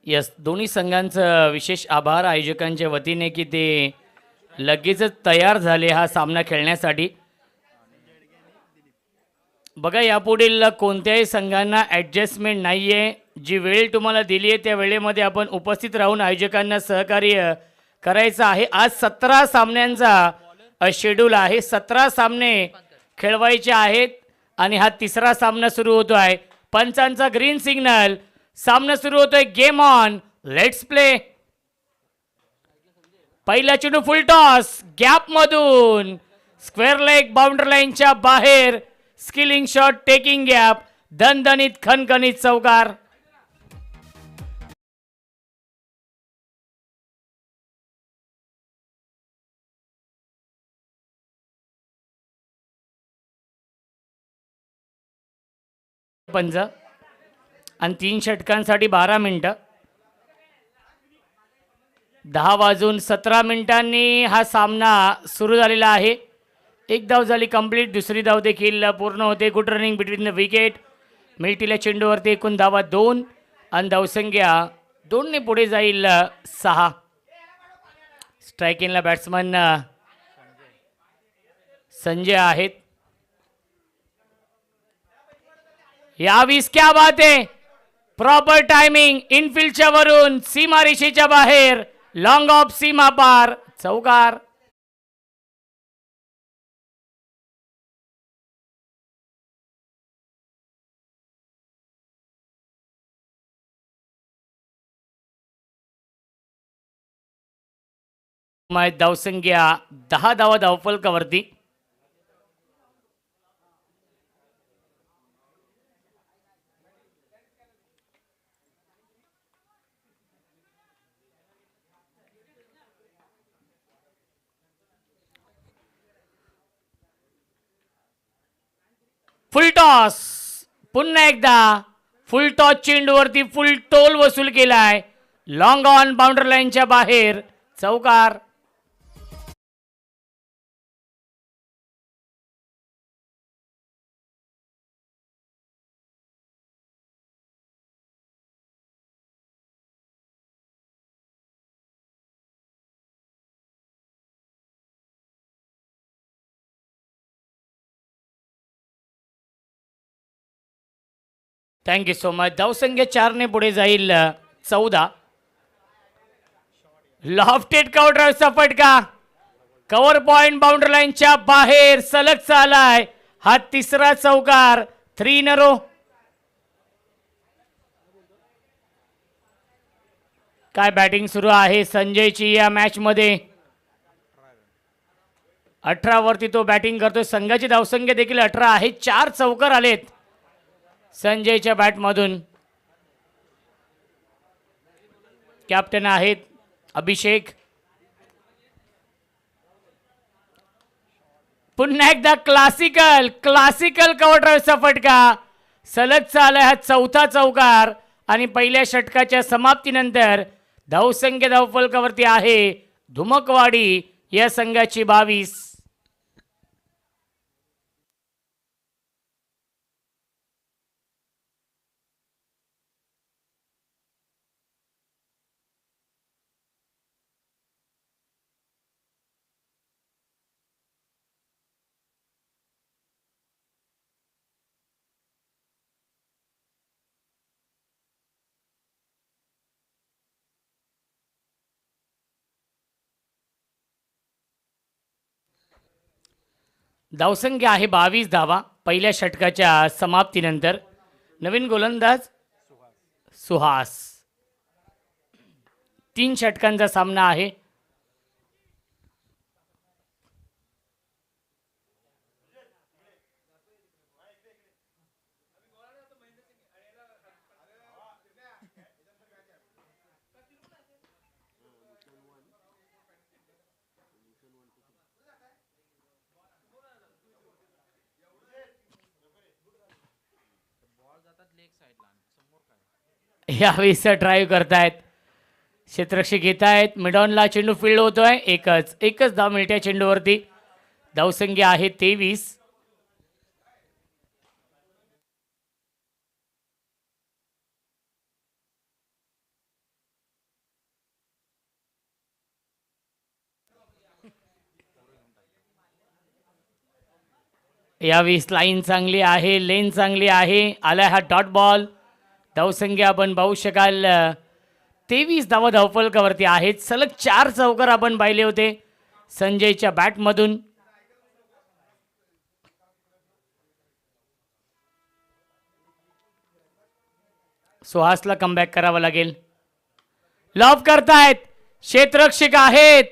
Yes, दोन्ही संघांचं विशेष आभार आयोजकांच्या वतीने की ते लगेचच तयार झाले हा सामना खेळण्यासाठी. बघा, यापुढील कोणत्याही संघांना ॲडजस्टमेंट नाही आहे. जी वेळ तुम्हाला दिली आहे त्या वेळेमध्ये आपण उपस्थित राहून आयोजकांना सहकार्य करायचं आहे. आज 17 सामन्यांचा शेड्यूल आहे. 17 सामने खेळवायचे आहेत आणि हा तिसरा सामना सुरू होतो आहे. पंचांचा ग्रीन सिग्नल, सामना सुरू होतोय. Game on, let's play. पहिला चेंडू फुल टॉस, गॅपमधून स्क्वेअर लेग, बाउंड्री लाईनच्या बाहेर. स्किलिंग शॉट, टेकिंग गॅप, दणदणीत खणखणीत चौकार. पंच आणि 3 षटकांसाठी 12 मिनिटं. 10:17 हा सामना सुरू झालेला आहे. एक धाव झाली कंप्लीट, दुसरी धाव देखील पूर्ण होते. Good running between the wicket. मिळतीला चेंडूवरती एकूण धावा 2 आणि धावसंख्या 2ने पुढे जाईल 6. स्ट्रायकिंगला बॅट्समन संजय आहेत. यावीस क्या बात आहे, प्रॉपर टायमिंग. इनफिल्डच्या वरून सीमारेषेच्या बाहेर, लॉंग ऑफ सीमा पार, चौकार. धावसंख्या 10 धावा धावफलकावरती. फुल टॉस, पुन्हा एकदा फुल टॉस. चेंडूवरती फुल टोल वसूल केलाय. लॉंग ऑन, बाउंड्री लाईनच्या बाहेर, चौकार. Thank you so much. धावसंख्या 4ने पुढे जाईल 14. लॉफ्टेड कव्हर ड्राईव्हचा फटका. कव्हर पॉइंट, बाउंड्री लाईनच्या बाहेर सलग चालाय. हा तिसरा चौकार. 3 in a row. काय बॅटिंग सुरू आहे संजयची या मॅच मध्ये. 18 वरती तो बॅटिंग करतोय. संघाची धावसंख्या देखील 18 आहे. 4 चौकार आलेत संजयच्या बॅटमधून. कॅप्टन आहेत अभिषेक. पुन्हा एकदा क्लासिकल कव्हर ड्राईव्हचा फटका. सलग चाल हा चौथा चौकार आणि पहिल्या षटकाच्या समाप्तीनंतर धावसंख्या धावफलकावरती आहे धुमकवाडी या संघाची 22. धावसंख्या आहे 22 धावा पहिल्या षटकाच्या समाप्तीनंतर. नवीन गोलंदाज सुहास. 3 षटकांचा सामना आहे. यावेळेस ड्राईव्ह करतायत, क्षेत्ररक्षक घेत आहेत. मिडॉनला चेंडू फील्ड होतोय. एकच धाव मिळते चेंडूवरती. धावसंख्या आहे 23. यावेळेस लाईन चांगली आहे, लेन चांगली आहे. आला हा डॉट बॉल. धावसंख्या आपण पाहू शकाल 23 धावा धावफलकावरती आहेत. सलग 4 चौकार आपण पाहिले होते संजयच्या बॅटमधून. सुहासला कमबॅक करावा लागेल. लॉफ करतायत, क्षेत्ररक्षक आहेत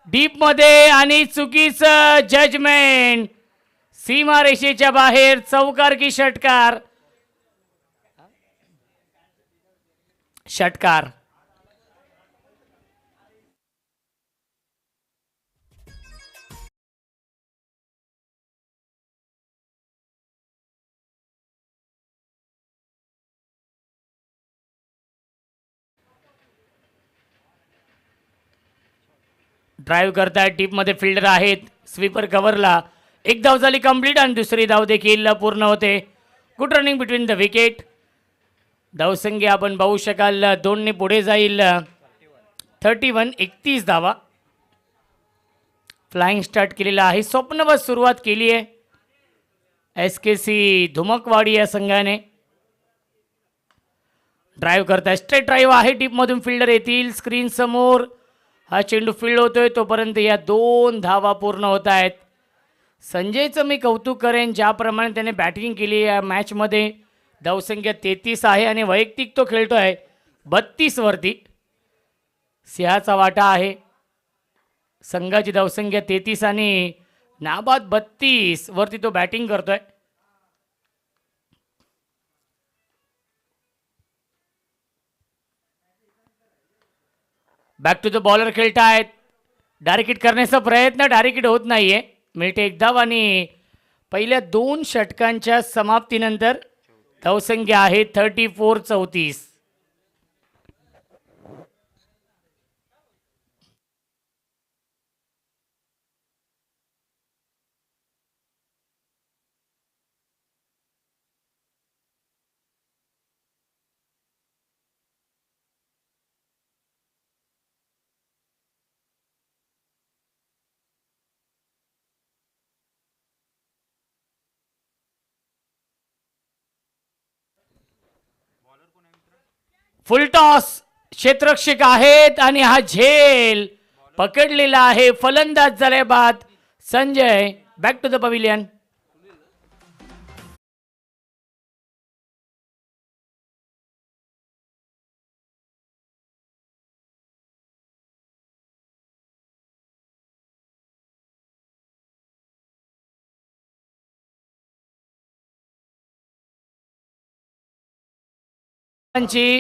डीप मध्ये आणि चुकीचं जजमेंट. सीमारेषेच्या बाहेर. चौकार की षटकार? षटकार. ड्राईव्ह करतायत, टीपमध्ये फिल्डर आहेत. स्वीपर कव्हरला. एक धाव झाली कंप्लीट आणि दुसरी धाव देखील पूर्ण होते. Good running between the wicket. धावसंख्या आपण पाहू शकाल 2ने पुढे जाईल 31. 31 धावा. फ्लाइंग स्टार्ट केलेला आहे. स्वप्नवत सुरुवात केली आहे SKC धुमकवाडी या संघाने. ड्राईव्ह करताय, स्ट्रेट ड्राईव्ह आहे. टीपमधून फिल्डर येतील. स्क्रीन समोर हा चेंडू फील्ड होतोय तोपर्यंत या 2 धावा पूर्ण होत आहेत. संजयचं मी कौतुक करेन ज्याप्रमाणे त्याने बॅटिंग केली या मॅचमध्ये. धावसंख्या 33 आहे आणि वैयक्तिक तो खेळतोय 32 वरती. सिंहाचा वाटा आहे. संघाची धावसंख्या 33 आणि नाबाद 32 वरती तो बॅटिंग करतोय. बॅक टू द बॉलर खेळतायत. डायरेक्ट हिट करण्याचा प्रयत्न, डायरेक्ट हिट होत नाहीये. मिळते एक धाव आणि पहिल्या 2 षटकांच्या समाप्तीनंतर धावसंख्या आहे 34-34. फुल टॉस. क्षेत्ररक्षक आहेत आणि हा झेल पकडलेला आहे. फलंदाज झाले बाद Sanjay. Back to the pavilion.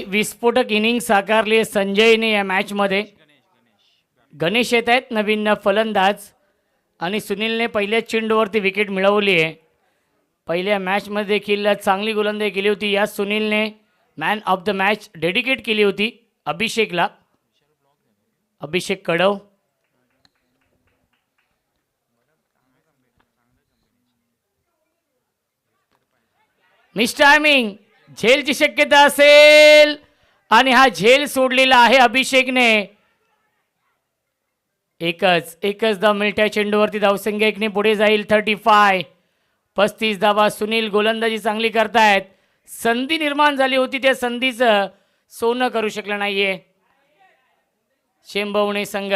विस्फोटक इनिंग साकारली संजयने या मॅचमध्ये. गणेश येत आहेत नवीन फलंदाज आणि सुनीलने पहिल्या चेंडूवरती विकेट मिळवली आहे. पहिल्या मॅचमध्ये देखील चांगली गोलंदाजी केली होती. या सुनीलने man of the match dedicate केली होती अभिषेकला. अभिषेक कडव. Miss timing. झेलची शक्यता असेल आणि हा झेल सोडलेला आहे अभिषेकने. एकच धाव मिळत्या चेंडूवरती. धावसंख्या 1ने पुढे जाईल 35. 35 धावा. सुनील गोलंदाजी चांगली करतायत. संधी निर्माण झाली होती, त्या संधीचं सोनं करू शकलं नाहीये शेंबवणे संघ.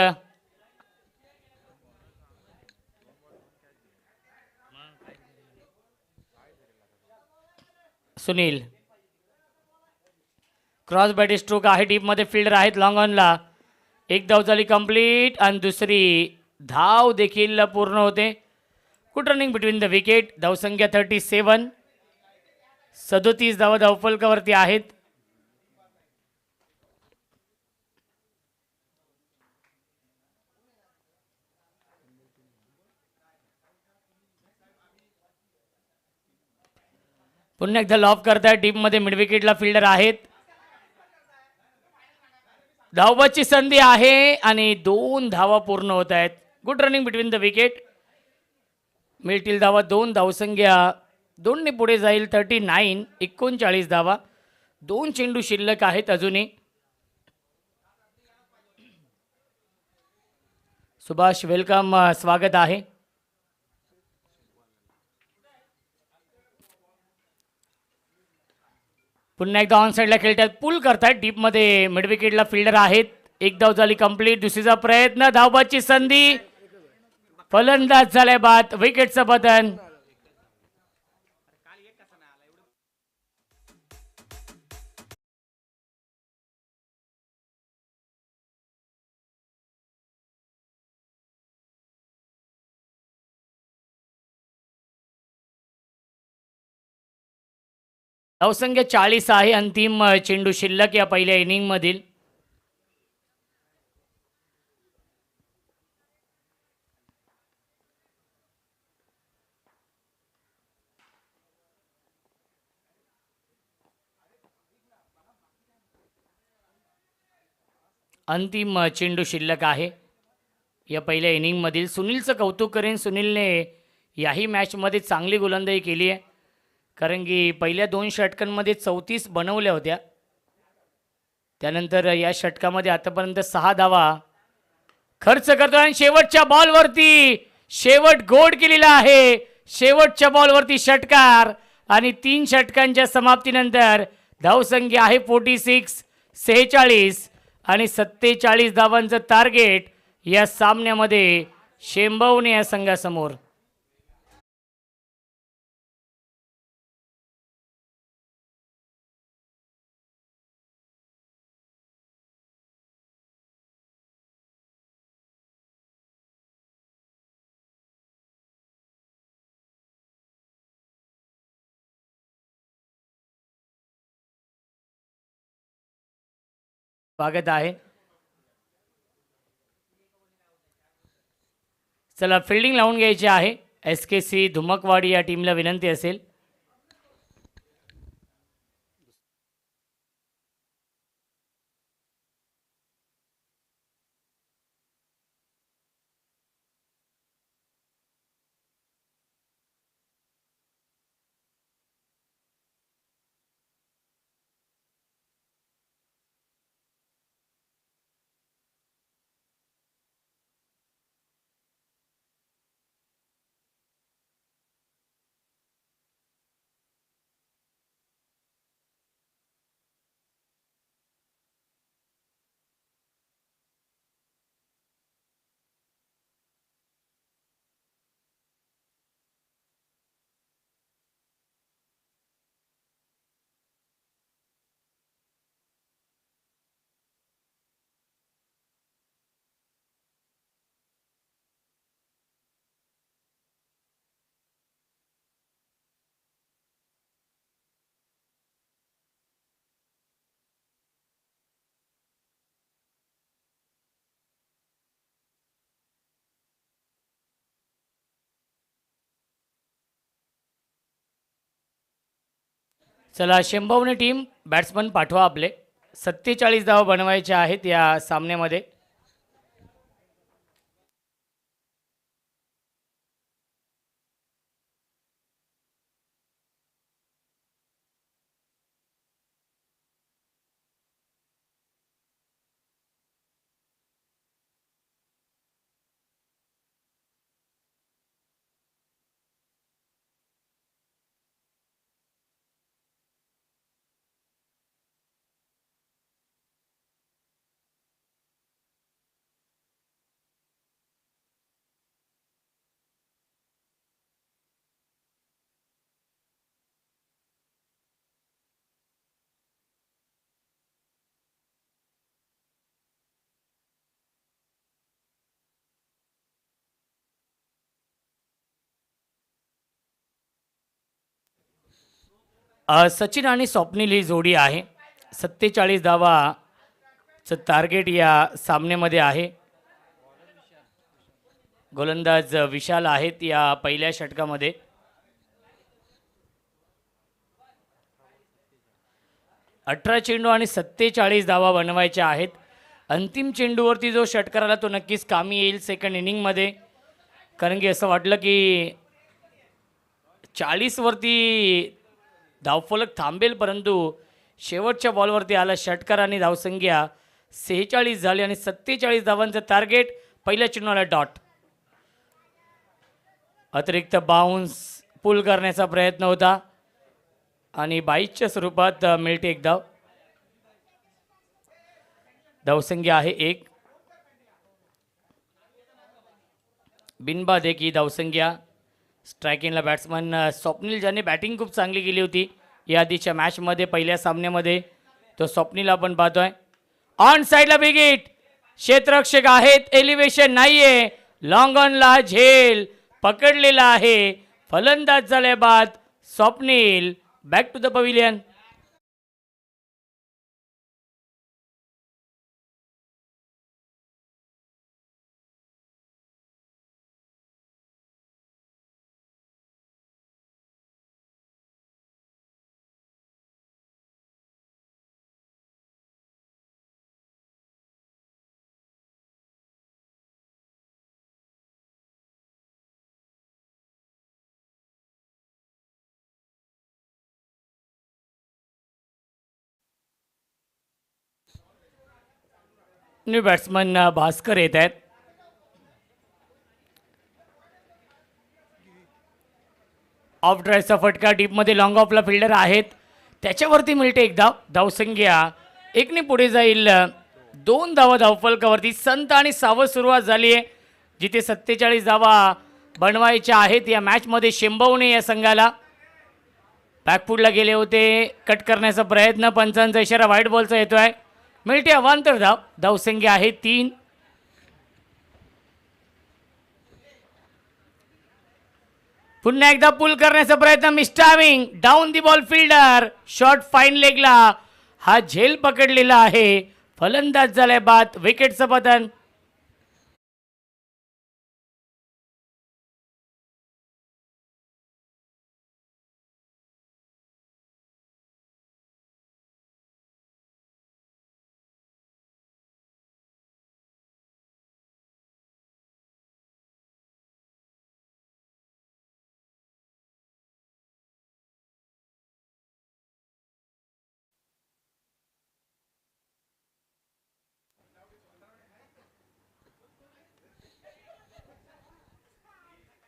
सुनील क्रॉस बॅट स्ट्रोक आहे. डीपमध्ये फिल्डर आहेत लॉंग ऑनला. एक धाव झाली कंप्लीट आणि दुसरी धाव देखील पूर्ण होते. Good running between the wicket. धावसंख्या 37. 37 धावा धावफलकावरती आहेत. पुन्हा एकदा लॉफ करतायत. डीपमध्ये मिड विकेटला फिल्डर आहेत. धावबाची संधी आहे आणि 2 धावा पूर्ण होत आहेत. Good running between the wicket. मिळतील धावा 2. धावसंख्या 2ने पुढे जाईल 39. 39 धावा. 2 चेंडू शिल्लक आहेत अजूनही. सुभाष वेलकम, स्वागत आहे. पुन्हा एकदा ऑन साईडला खेळतात, पुल करतात डीपमध्ये. मिड विकेटला फिल्डर आहेत. एक धाव झाली कंप्लीट. दुसरीचा प्रयत्न, धावबाची संधी, फलंदाज झालाय बाद, विकेटचं पतन. धावसंख्या 40 आहे. अंतिम चेंडू शिल्लक या पहिल्या इनिंग मधील. अंतिम चेंडू शिल्लक आहे या पहिल्या इनिंग मधील. सुनीलचं कौतुक करेन. सुनीलने याही मॅचमध्ये चांगली गोलंदाजी केली आहे, कारण की पहिल्या 2 षटकांमध्ये 34 बनवल्या होत्या. त्यानंतर या षटकामध्ये आतापर्यंत 6 धावा खर्च करतो आणि शेवटच्या बॉलवरती शेवट गोड केलेला आहे. शेवटच्या बॉलवरती षटकार आणि 3 षटकांच्या समाप्तीनंतर धावसंख्या आहे 46, 46 आणि 47 धावांचं टार्गेट या सामन्यामध्ये शेंबवणे या संघासमोर. स्वागत आहे. चला फिल्डिंग लावून घ्यायची आहे. SKC धुमकवाडी या टीमला विनंती असेल. चला शेंबवणे टीम बॅट्समन पाठवा आपले. 47 धावा बनवायचे आहेत या सामन्यामध्ये. सचिन आणि स्वप्नील ही जोडी आहे. 47 धावाचं टार्गेट या सामन्यामध्ये आहे. गोलंदाज विशाल आहेत या पहिल्या षटकामध्ये. अठरा चेंडू आणि 47 धावा बनवायच्या आहेत. अंतिम चेंडूवरती जो षटकार आला तो नक्कीच कामी येईल सेकंड इनिंगमध्ये, कारण की असं वाटलं की 40 वरती धावफलक थांबेल, परंतु शेवटच्या बॉलवरती आला षटकार आणि धावसंख्या 46 झाली आणि 47 धावांचं टार्गेट. पहिल्या चेंडूला डॉट. अतिरिक्त बाउन्स पुल करण्याचा प्रयत्न होता. आणि 22च्या स्वरूपात मिळते एक धाव. धावसंख्या आहे 1. बिनबाद 1 ही धावसंख्या. स्ट्रायकिंगला बॅट्समन स्वप्नील, ज्याने बॅटिंग खूप चांगली केली होती या आधीच्या मॅचमध्ये. पहिल्या सामन्यामध्ये तो स्वप्नील आपण पाहतोय. ऑन साईडला बिग हिट. क्षेत्ररक्षक आहेत, एलिव्हेशन नाहीये. लॉंग ऑनला झेल पकडलेला आहे. फलंदाज झाले बाद Swapnil. Back to the pavilion. New batsman Bhaskar येत आहेत. ऑफ ड्राईव्हचा फटका डीपमध्ये लॉंग ऑफला फिल्डर आहेत, त्याच्यावरती मिळते एक धाव. धावसंख्या 1ने पुढे जाईल. 2 धावा धावफलकावरती. संत आणि सावध सुरुवात झाली आहे, जिथे 47 धावा बनवायच्या आहेत या मॅचमध्ये. शेंबवणे या संघाला बॅकफूटला गेले होते, कट करण्याचा प्रयत्न. पंचांचा इशारा व्हाईट बॉलचा येतोय. मिळते अवांतर धाव. धावसंख्या आहे 3. पुन्हा एकदा पुल करण्याचा प्रयत्न. मिस्टाविंग down the ball fielder. Shot fine लेगला. हा झेल पकडलेला आहे. फलंदाज झालाय बाद. विकेटचं पतन.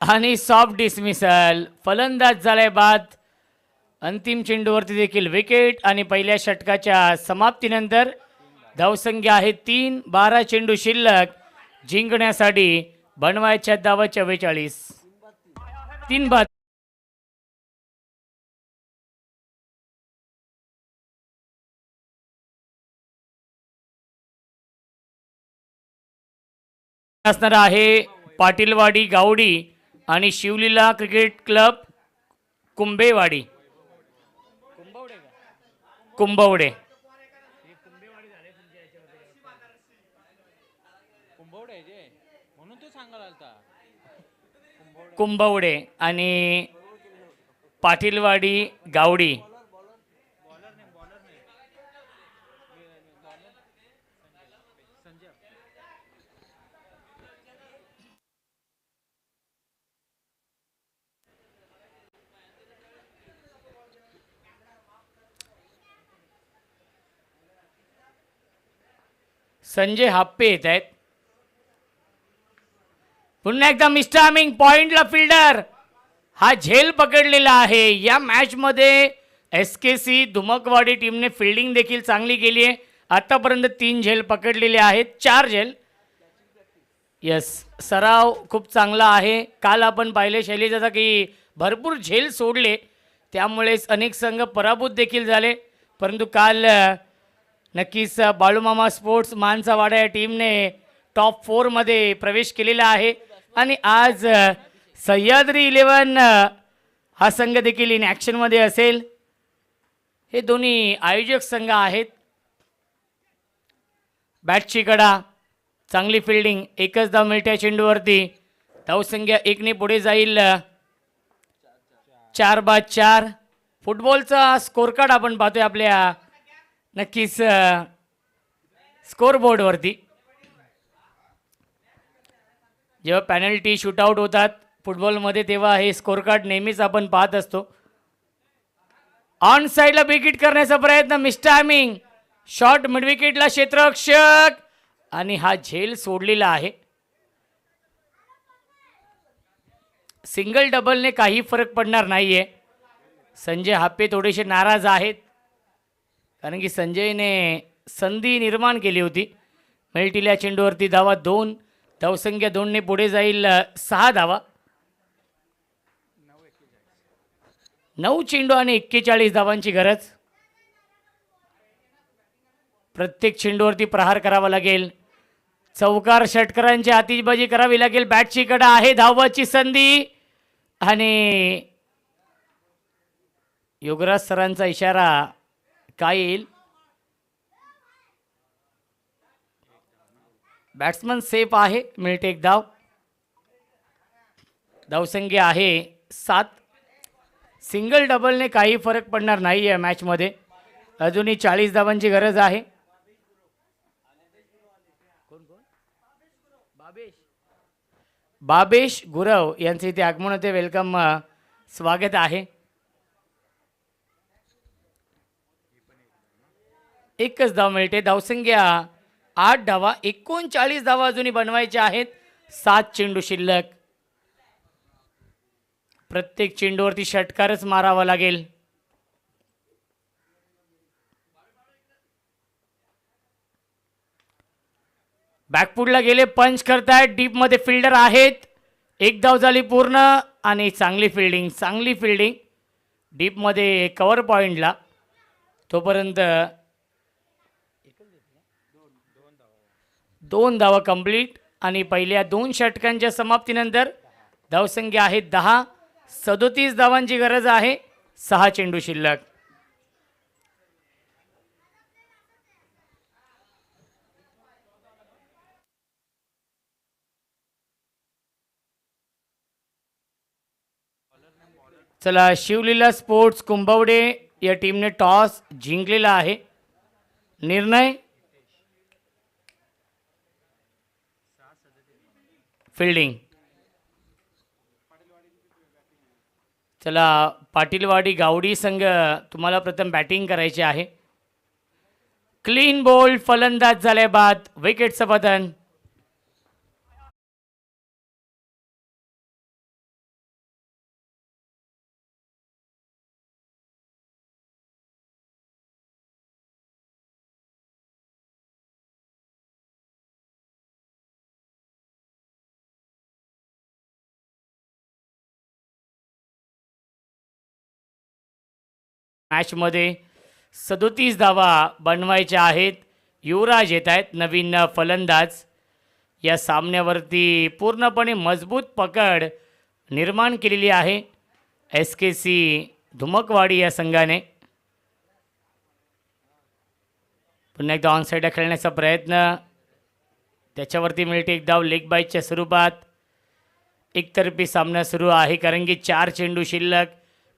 आणि सॉफ्ट डिसमिसल. फलंदाज झालाय बाद. अंतिम चेंडूवरती देखील विकेट. आणि पहिल्या षटकाच्या समाप्तीनंतर धावसंख्या आहे 3. 12 चेंडू शिल्लक. जिंकण्यासाठी बनवायच्या धावा 44. 3 बाद. असणार आहे पाटीलवाडी गावडी आणि शिवलीला क्रिकेट क्लब कुंभेवाडी. कुंभवडे. कुंभवडे आणि पाटीलवाडी गावडी. संजय हाप्पे येत आहेत. पुन्हा एकदा मिस्टामिंग पॉइंटला फिल्डर. हा झेल पकडलेला आहे. या मॅचमध्ये SKC धुमकवाडी टीमने फिल्डिंग देखील चांगली केली आहे. आतापर्यंत 3 झेल पकडलेले आहेत. 4 झेल. यस, सराव खूप चांगला आहे. काल आपण पाहिले शैलेश की भरपूर झेल सोडले, त्यामुळेच अनेक संघ पराभूत देखील झाले. परंतु काल नक्कीच बाळूमामा स्पोर्ट्स मानसावाडा या टीमने टॉप 4मध्ये प्रवेश केलेला आहे. आणि आज सह्याद्री 11 हा संघ देखील इन ॲक्शनमध्ये असेल. हे दोन्ही आयोजक संघ आहेत. बॅटची कडा, चांगली फिल्डिंग. एकच धाव मिळत्या चेंडूवरती. धावसंख्या 1ने पुढे जाईल. 4 बाद 4. फुटबॉलचा स्कोर कार्ड आपण पाहतोय आपल्या नक्कीच स्कोरबोर्डवरती. जेव्हा पॅनल्टी शूटआउट होतात फुटबॉलमध्ये, तेव्हा हे स्कोर कार्ड नेहमीच आपण पाहत असतो. ऑन साईडला बिग हिट करण्याचा प्रयत्न. मिस्टायमिंग. शॉट मिडविकेटला क्षेत्ररक्षक. आणि हा झेल सोडलेला आहे. सिंगल डबलने काही फरक पडणार नाहीये. संजय हापे थोडेसे नाराज आहेत कारण की संजयने संधी निर्माण केली होती. मिल्टील्या चेंडूवरती धावा 2, धावसंख्या 2ने पुढे जाईल 6 धावा. 9 चेंडू आणि 41 धावांची गरज. प्रत्येक चेंडूवरती प्रहार करावा लागेल. चौकार षटकारांची आतिषबाजी करावी लागेल. बॅटची कडा आहे, धावाची संधी आणि योगराज सरांचा इशारा काय येईल? बॅट्समन सेफ आहे, मिळते एक धाव. धावसंख्या आहे 7. सिंगल डबलने काही फरक पडणार नाही या मॅचमध्ये. अजूनही 40 धावांची गरज आहे. बाबेश गुरव यांचे इथे आगमन होते. वेलकम, स्वागत आहे. एकच धाव मिळते. धावसंख्या 8 धावा. 39 धावा अजूनही बनवायच्या आहेत. 7 चेंडू शिल्लक. प्रत्येक चेंडूवरती षटकारच मारावा लागेल. बॅकफुटला गेले, पंच करतायत. डीप मध्ये फिल्डर आहेत. एक धाव झाली पूर्ण आणि चांगली फिल्डिंग. डीप मध्ये कव्हर पॉइंटला तोपर्यंत 2 धावा कंप्लीट आणि पहिल्या 2 षटकांच्या समाप्तीनंतर धावसंख्या आहे 10. 37 धावांची गरज आहे. 6 चेंडू शिल्लक. चला, शिवलीला स्पोर्ट्स कुंभवडे या टीमने टॉस जिंकलेला आहे. निर्णय फिल्डिंग. चला, पाटीलवाडी गावडी संघ तुम्हाला प्रथम बॅटिंग करायची आहे. क्लीन बॉल फलंदाज झाल्या बाद विकेटचं पतन. मॅचमध्ये 37 धावा बनवायच्या आहेत. युवराज येत आहेत, नवीन फलंदाज. या सामन्यावरती पूर्णपणे मजबूत पकड निर्माण केलेली आहे SKC धुमकवाडी या संघाने. पुन्हा एकदा ऑन साईडला खेळण्याचा प्रयत्न. त्याच्यावरती मिळते एक धाव लेग बायच्या स्वरूपात. एकतर्फी सामना सुरू आहे कारण की 4 चेंडू शिल्लक.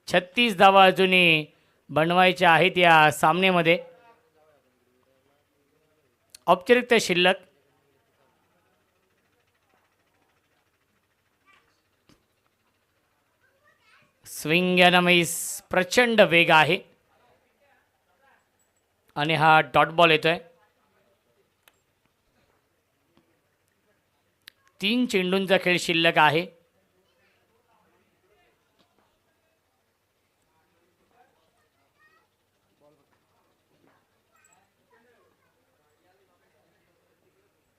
36 धावा अजूनही बनवायच्या आहेत या सामन्यामध्ये. औपचारिकता शिल्लक. स्विंग यानामैस प्रचंड वेग आहे आणि हा डॉट बॉल येतोय. 3 चेंडूंचा खेळ शिल्लक आहे.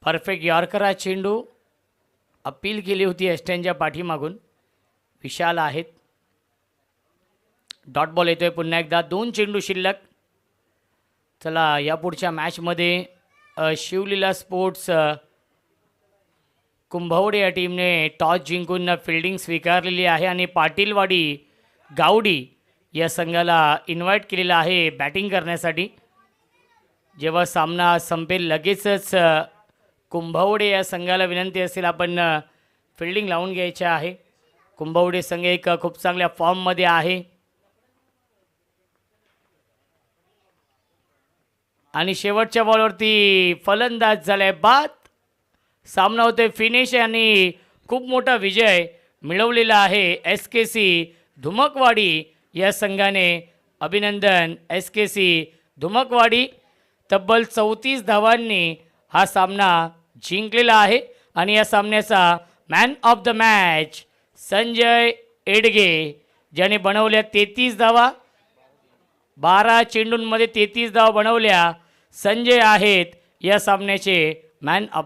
परफेक्ट यॉर्कर हा चेंडू अपील केली होती एस्टनच्या पाठीमागून. विशाल आहेत. डॉट बॉल येतोय पुन्हा एकदा. 2 चेंडू शिल्लक. चला, या पुढच्या मॅचमध्ये शिवलीला स्पोर्ट्स कुंभवडे या टीमने टॉस जिंकून फिल्डिंग स्वीकारलेली आहे आणि पाटीलवाडी गावडी या संघाला इन्व्हाइट केलेलं आहे बॅटिंग करण्यासाठी. जेव्हा सामना संपेल लगेचच कुंभवडे या संघाला विनंती असेल आपण फिल्डिंग लावून घ्यायची आहे. कुंभवडे संघ एक खूप चांगल्या फॉर्ममध्ये आहे आणि शेवटच्या बॉलवरती फलंदाज झालाय बाद. सामना होतोय फिनिश आणि खूप मोठा विजय मिळवलेला आहे SKC धुमकवाडी या संघाने. अभिनंदन SKC धुमकवाडी. तब्बल 34 धावांनी हा सामना जिंकलेला आहे आणि या सामन्याचा man of the match Sanjay एडगे ज्याने बनवल्या 33 धावा, 12 चेंडूंमध्ये 33 धावा बनवल्या. संजय आहेत या सामन्याचे मॅन ऑफ